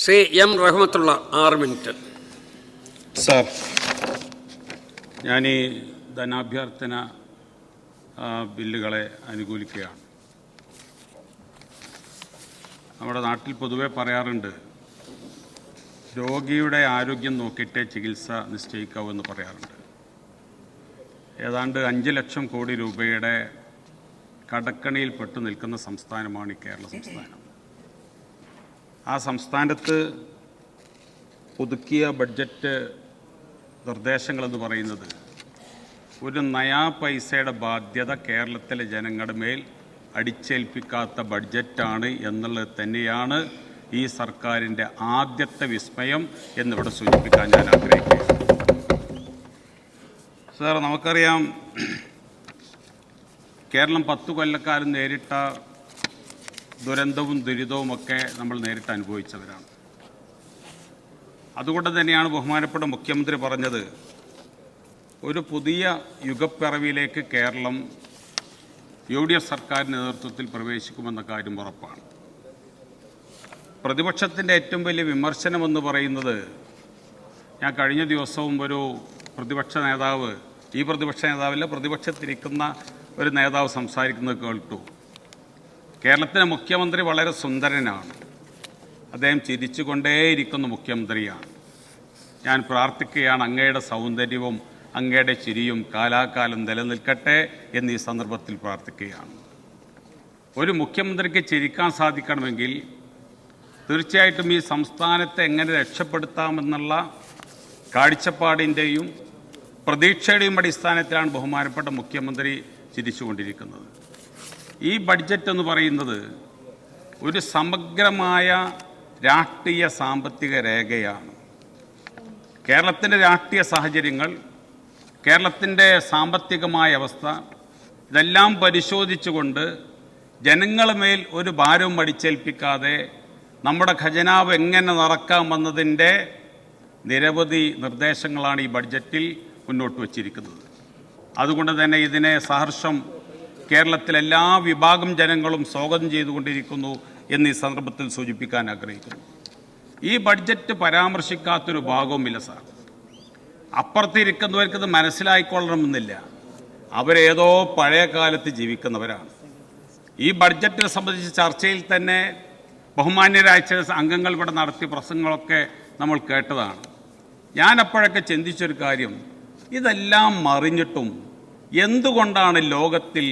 Shri M Rahmatullah 6 minute. Sir, ഞാൻ ഈ ധനാഭ്യർത്ഥന ബില്ലുകളെ അനുകൂലിക്കുകയാണ്. നമ്മുടെ നാട്ടിൽ പൊതുവെ പറയാറുണ്ട്, രോഗിയുടെ ആരോഗ്യം നോക്കിയിട്ടേ ചികിത്സ നിശ്ചയിക്കാവൂ എന്ന് പറയാറുണ്ട്. ഏതാണ്ട് 5 ലക്ഷം കോടി രൂപയുടെ കടക്കണിയിൽ പെട്ടു നിൽക്കുന്ന സംസ്ഥാനമാണ് ഈ കേരള സംസ്ഥാനം. ആ സംസ്ഥാനത്ത് പുതുക്കിയ ബഡ്ജറ്റ് നിർദ്ദേശങ്ങളെന്ന് പറയുന്നത് ഒരു നയാ പൈസയുടെ ബാധ്യത കേരളത്തിലെ ജനങ്ങളുടെ മേൽ അടിച്ചേൽപ്പിക്കാത്ത ബഡ്ജറ്റാണ് എന്നുള്ളത് തന്നെയാണ് ഈ സർക്കാരിൻ്റെ ആദ്യത്തെ വിസ്മയം എന്നിവിടെ സൂചിപ്പിക്കാൻ ഞാൻ ആഗ്രഹിക്കുന്നു. സാർ, നമുക്കറിയാം, കേരളം 10 കൊല്ലക്കാലം നേരിട്ട ദുരന്തവും ദുരിതവുമൊക്കെ നമ്മൾ നേരിട്ട് അനുഭവിച്ചവരാണ്. അതുകൊണ്ട് തന്നെയാണ് ബഹുമാനപ്പെട്ട മുഖ്യമന്ത്രി പറഞ്ഞത്, ഒരു പുതിയ യുഗപ്പിറവിയിലേക്ക് കേരളം UDF സർക്കാരിൻ്റെ നേതൃത്വത്തിൽ പ്രവേശിക്കുമെന്ന കാര്യം ഉറപ്പാണ്. പ്രതിപക്ഷത്തിൻ്റെ ഏറ്റവും വലിയ വിമർശനമെന്ന് പറയുന്നത്, ഞാൻ കഴിഞ്ഞ ദിവസവും ഒരു പ്രതിപക്ഷ നേതാവ്, ഈ പ്രതിപക്ഷ നേതാവില്ല, പ്രതിപക്ഷത്തിരിക്കുന്ന ഒരു നേതാവ് സംസാരിക്കുന്നത് കേട്ടു. കേരളത്തിലെ മുഖ്യമന്ത്രി വളരെ സുന്ദരനാണ്, അദ്ദേഹം ചിരിച്ചുകൊണ്ടേയിരിക്കുന്ന മുഖ്യമന്ത്രിയാണ്. ഞാൻ പ്രാർത്ഥിക്കുകയാണ്, അങ്ങയുടെ സൗന്ദര്യവും അങ്ങയുടെ ചിരിയും കാലാകാലം നിലനിൽക്കട്ടെ എന്ന് ഈ സന്ദർഭത്തിൽ പ്രാർത്ഥിക്കുകയാണ്. ഒരു മുഖ്യമന്ത്രിക്ക് ചിരിക്കാൻ സാധിക്കണമെങ്കിൽ തീർച്ചയായിട്ടും ഈ സംസ്ഥാനത്തെ എങ്ങനെ രക്ഷപ്പെടുത്താമെന്നുള്ള കാഴ്ചപ്പാടിൻ്റെയും പ്രതീക്ഷയുടെയും അടിസ്ഥാനത്തിലാണ് ബഹുമാനപ്പെട്ട മുഖ്യമന്ത്രി ചിരിച്ചുകൊണ്ടിരിക്കുന്നത്. ഈ ബഡ്ജറ്റ് എന്ന് പറയുന്നത് ഒരു സമഗ്രമായ രാഷ്ട്രീയ സാമ്പത്തിക രേഖയാണ്. കേരളത്തിൻ്റെ രാഷ്ട്രീയ സാഹചര്യങ്ങൾ, കേരളത്തിൻ്റെ സാമ്പത്തികമായ അവസ്ഥ, ഇതെല്ലാം പരിശോധിച്ചുകൊണ്ട് ജനങ്ങളുടെ മേൽ ഒരു ഭാരവും അടിച്ചേൽപ്പിക്കാതെ നമ്മുടെ ഖജനാവ് എങ്ങനെ നിറക്കാമെന്നതിൻ്റെ നിരവധി നിർദ്ദേശങ്ങളാണ് ഈ ബഡ്ജറ്റിൽ മുന്നോട്ട് വച്ചിരിക്കുന്നത്. അതുകൊണ്ട് തന്നെ ഇതിനെ സഹർഷം കേരളത്തിലെ എല്ലാ വിഭാഗം ജനങ്ങളും സ്വാഗതം ചെയ്തുകൊണ്ടിരിക്കുന്നു എന്ന് ഈ സന്ദർഭത്തിൽ സൂചിപ്പിക്കാൻ ആഗ്രഹിക്കുന്നു. ഈ ബഡ്ജറ്റ് പരാമർശിക്കാത്തൊരു ഭാഗവുമില്ല സാർ. അപ്പുറത്തിരിക്കുന്നവർക്കത് മനസ്സിലായിക്കൊള്ളണമെന്നില്ല, അവരേതോ പഴയ കാലത്ത് ജീവിക്കുന്നവരാണ്. ഈ ബഡ്ജറ്റിനെ സംബന്ധിച്ച് ചർച്ചയിൽ തന്നെ ബഹുമാന്യരായ ചില അംഗങ്ങൾ ഇവിടെ നടത്തിയ പ്രസംഗങ്ങളൊക്കെ നമ്മൾ കേട്ടതാണ്. ഞാൻ അപ്പോഴൊക്കെ ചിന്തിച്ചൊരു കാര്യം, ഇതെല്ലാം മറിഞ്ഞിട്ടും എന്തുകൊണ്ടാണ് ലോകത്തിൽ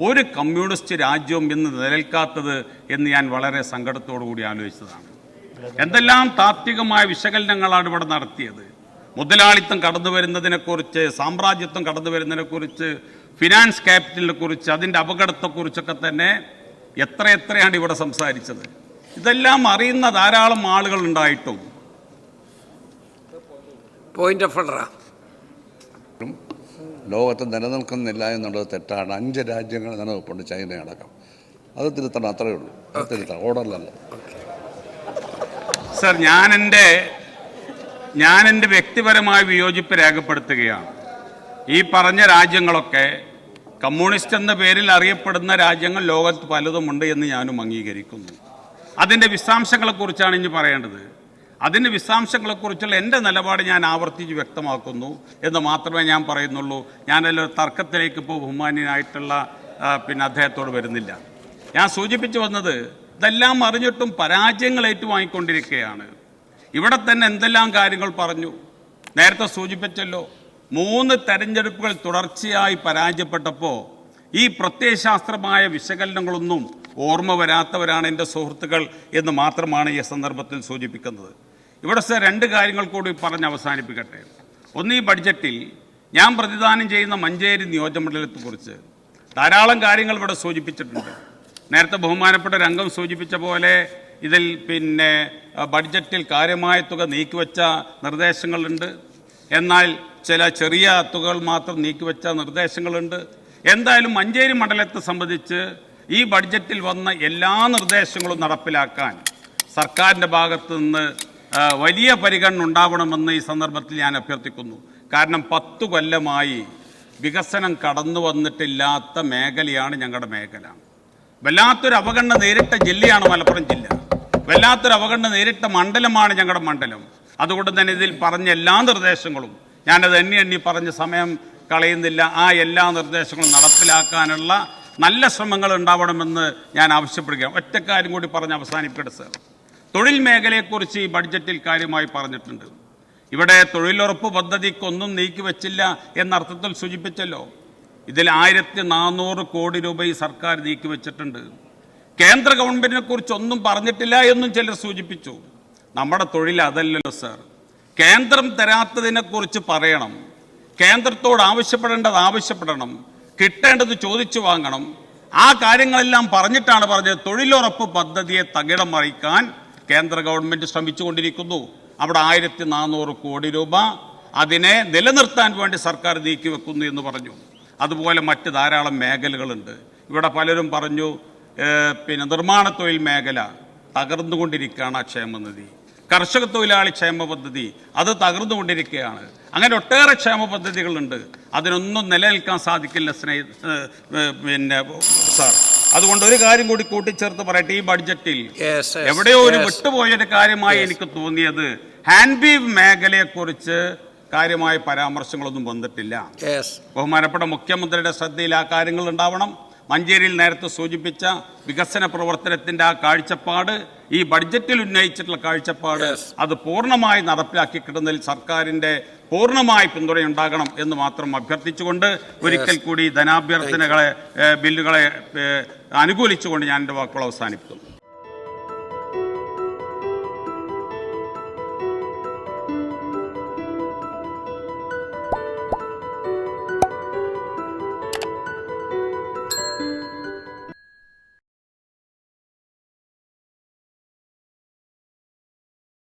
ഒരു കമ്മ്യൂണിസ്റ്റ് രാജ്യവും ഇന്ന് നിലനിൽക്കാത്തത് എന്ന് ഞാൻ വളരെ സങ്കടത്തോടു കൂടി ആലോചിച്ചതാണ്. എന്തെല്ലാം താത്വികമായ വിശകലനങ്ങളാണ് ഇവിടെ നടത്തിയത്. മുതലാളിത്തം കടന്നു വരുന്നതിനെക്കുറിച്ച്, സാമ്രാജ്യത്വം കടന്നു വരുന്നതിനെക്കുറിച്ച്, ഫിനാൻസ് ക്യാപിറ്റലിനെ കുറിച്ച്, അതിൻ്റെ അപകടത്തെക്കുറിച്ചൊക്കെ തന്നെ എത്രയാണ് ഇവിടെ സംസാരിച്ചത്. ഇതെല്ലാം അറിയുന്ന ധാരാളം ആളുകൾ ഉണ്ടായിട്ടും പോയിന്റ് ഓഫ് ഓർഡർ ലോകത്ത് നിലനിൽക്കുന്നില്ല എന്നുള്ളത് തെറ്റാണ്. 5 രാജ്യങ്ങൾ നിലനിൽപ്പുണ്ട്, ചൈന അടക്കം. അത് തിരുത്തണം, അത്രയേ ഉള്ളൂ. അത് തിരുത്തണം, ഓർഡറിലല്ല. സർ, ഞാൻ എൻ്റെ വ്യക്തിപരമായ വിയോജിപ്പ് രേഖപ്പെടുത്തുകയാണ്. ഈ പറഞ്ഞ രാജ്യങ്ങളൊക്കെ കമ്മ്യൂണിസ്റ്റ് എന്ന പേരിൽ അറിയപ്പെടുന്ന രാജ്യങ്ങൾ ലോകത്ത് പലതുമുണ്ട് എന്ന് ഞാനും അംഗീകരിക്കുന്നു. അതിൻ്റെ വിശദാംശങ്ങളെക്കുറിച്ചാണ് ഇനി പറയേണ്ടത്. അതിൻ്റെ വിശദാംശങ്ങളെക്കുറിച്ചുള്ള എൻ്റെ നിലപാട് ഞാൻ ആവർത്തിച്ച് വ്യക്തമാക്കുന്നു എന്ന് മാത്രമേ ഞാൻ പറയുന്നുള്ളൂ. ഞാനല്ല തർക്കത്തിലേക്ക് ഇപ്പോൾ ബഹുമാന്യനായിട്ടുള്ള അദ്ദേഹത്തോട് വരുന്നില്ല. ഞാൻ സൂചിപ്പിച്ചു വന്നത്, ഇതെല്ലാം അറിഞ്ഞിട്ടും പരാജയങ്ങൾ ഏറ്റുവാങ്ങിക്കൊണ്ടിരിക്കുകയാണ്. ഇവിടെ തന്നെ എന്തെല്ലാം കാര്യങ്ങൾ പറഞ്ഞു. നേരത്തെ സൂചിപ്പിച്ചല്ലോ, 3 തെരഞ്ഞെടുപ്പുകൾ തുടർച്ചയായി പരാജയപ്പെട്ടപ്പോൾ ഈ പ്രത്യയശാസ്ത്രമായ വിശകലനങ്ങളൊന്നും ഓർമ്മ വരാത്തവരാണ് എൻ്റെ സുഹൃത്തുക്കൾ എന്ന് മാത്രമാണ് ഈ സന്ദർഭത്തിൽ സൂചിപ്പിക്കുന്നത്. ഇവിടെ 2 കാര്യങ്ങൾ കൂടി പറഞ്ഞ് അവസാനിപ്പിക്കട്ടെ. ഒന്ന്, ഈ ബഡ്ജറ്റിൽ ഞാൻ പ്രതിദാനം ചെയ്യുന്ന മഞ്ചേരി നിയോജകമണ്ഡലത്തെക്കുറിച്ച് ധാരാളം കാര്യങ്ങൾ ഇവിടെ സൂചിപ്പിച്ചിട്ടുണ്ട്. നേരത്തെ ബഹുമാനപ്പെട്ട രംഗം സൂചിപ്പിച്ച പോലെ ഇതിൽ ബഡ്ജറ്റിൽ കാര്യമായ തുക നീക്കിവെച്ച നിർദ്ദേശങ്ങളുണ്ട്, എന്നാൽ ചില ചെറിയ തുകകൾ മാത്രം നീക്കിവെച്ച നിർദ്ദേശങ്ങളുണ്ട്. എന്തായാലും മഞ്ചേരി മണ്ഡലത്തെ സംബന്ധിച്ച് ഈ ബഡ്ജറ്റിൽ വന്ന എല്ലാ നിർദ്ദേശങ്ങളും നടപ്പിലാക്കാൻ സർക്കാരിൻ്റെ ഭാഗത്തു നിന്ന് വലിയ പരിഗണന ഉണ്ടാവണമെന്ന് ഈ സന്ദർഭത്തിൽ ഞാൻ അഭ്യർത്ഥിക്കുന്നു. കാരണം 10 കൊല്ലമായി വികസനം കടന്നു വന്നിട്ടില്ലാത്ത മേഖലയാണ് ഞങ്ങളുടെ മേഖല. വല്ലാത്തൊരു അവഗണന നേരിട്ട ജില്ലയാണ് മലപ്പുറം ജില്ല. വല്ലാത്തൊരു അവഗണന നേരിട്ട മണ്ഡലമാണ് ഞങ്ങളുടെ മണ്ഡലം. അതുകൊണ്ട് തന്നെ ഇതിൽ പറഞ്ഞ എല്ലാ നിർദ്ദേശങ്ങളും ഞാനത് എണ്ണി പറഞ്ഞ് സമയം കളയുന്നില്ല. ആ എല്ലാ നിർദ്ദേശങ്ങളും നടപ്പിലാക്കാനുള്ള നല്ല ശ്രമങ്ങൾ ഉണ്ടാവണമെന്ന് ഞാൻ ആവശ്യപ്പെടുകയാണ്. ഒറ്റക്കാര്യം കൂടി പറഞ്ഞ് അവസാനിപ്പിക്കട്ടെ സർ. തൊഴിൽ മേഖലയെക്കുറിച്ച് ഈ ബഡ്ജറ്റിൽ കാര്യമായി പറഞ്ഞിട്ടുണ്ട്. ഇവിടെ തൊഴിലുറപ്പ് പദ്ധതിക്കൊന്നും നീക്കിവെച്ചില്ല എന്നർത്ഥത്തിൽ സൂചിപ്പിച്ചല്ലോ. ഇതിൽ 1400 കോടി രൂപ ഈ സർക്കാർ നീക്കിവെച്ചിട്ടുണ്ട്. കേന്ദ്ര ഗവൺമെന്റിനെ കുറിച്ച് ഒന്നും പറഞ്ഞിട്ടില്ല എന്നും ചിലർ സൂചിപ്പിച്ചു. നമ്മുടെ തൊഴിൽ അതല്ലല്ലോ സർ. കേന്ദ്രം തരാത്തതിനെ കുറിച്ച് പറയണം, കേന്ദ്രത്തോട് ആവശ്യപ്പെടേണ്ടത് ആവശ്യപ്പെടണം, കിട്ടേണ്ടത് ചോദിച്ചു വാങ്ങണം. ആ കാര്യങ്ങളെല്ലാം പറഞ്ഞിട്ടാണ് പറഞ്ഞത് തൊഴിലുറപ്പ് പദ്ധതിയെ തകിടം മറിക്കാൻ കേന്ദ്ര ഗവൺമെന്റ് ശ്രമിച്ചുകൊണ്ടിരിക്കുന്നു. അവിടെ 1400 കോടി രൂപ അതിനെ നിലനിർത്താൻ വേണ്ടി സർക്കാർ നീക്കിവെക്കുന്നു എന്ന് പറഞ്ഞു. അതുപോലെ മറ്റ് ധാരാളം മേഖലകളുണ്ട്. ഇവിടെ പലരും പറഞ്ഞു നിർമ്മാണ തൊഴിൽ മേഖല തകർന്നുകൊണ്ടിരിക്കുകയാണ്. ആ ക്ഷേമനിധി, കർഷക തൊഴിലാളി ക്ഷേമ പദ്ധതി അത് തകർന്നുകൊണ്ടിരിക്കുകയാണ്. അങ്ങനെ ഒട്ടേറെ ക്ഷേമ പദ്ധതികളുണ്ട്. അതിനൊന്നും നിലനിൽക്കാൻ സാധിക്കില്ല സാർ. അതുകൊണ്ട് ഒരു കാര്യം കൂടി കൂട്ടിച്ചേർത്ത് പറയട്ടെ, ഈ ബഡ്ജറ്റിൽ എവിടെയോ ഒരു വിട്ടുപോയൊരു കാര്യമായി എനിക്ക് തോന്നിയത് ഹാൻഡ്ബീവ് മേഖലയെക്കുറിച്ച് കാര്യമായ പരാമർശങ്ങളൊന്നും വന്നിട്ടില്ല. ബഹുമാനപ്പെട്ട മുഖ്യമന്ത്രിയുടെ ശ്രദ്ധയിൽ ആ കാര്യങ്ങൾ ഉണ്ടാവണം. മഞ്ചേരിയിൽ നേരത്തെ സൂചിപ്പിച്ച വികസന പ്രവർത്തനത്തിന്റെ ആ കാഴ്ചപ്പാട്, ഈ ബഡ്ജറ്റിൽ ഉന്നയിച്ചിട്ടുള്ള കാഴ്ചപ്പാട്, അത് പൂർണ്ണമായി നടപ്പിലാക്കി കിട്ടുന്നതിൽ സർക്കാരിന്റെ പൂർണ്ണമായ പിന്തുണയുണ്ടാകണം എന്ന് മാത്രം അഭ്യർത്ഥിച്ചുകൊണ്ട് ഒരിക്കൽ കൂടി ധനാഭ്യർത്ഥനകളെ ബില്ലുകളെ അനുകൂലിച്ചുകൊണ്ട് ഞാൻ എൻ്റെ വാക്കുകൾ അവസാനിപ്പിക്കുന്നു.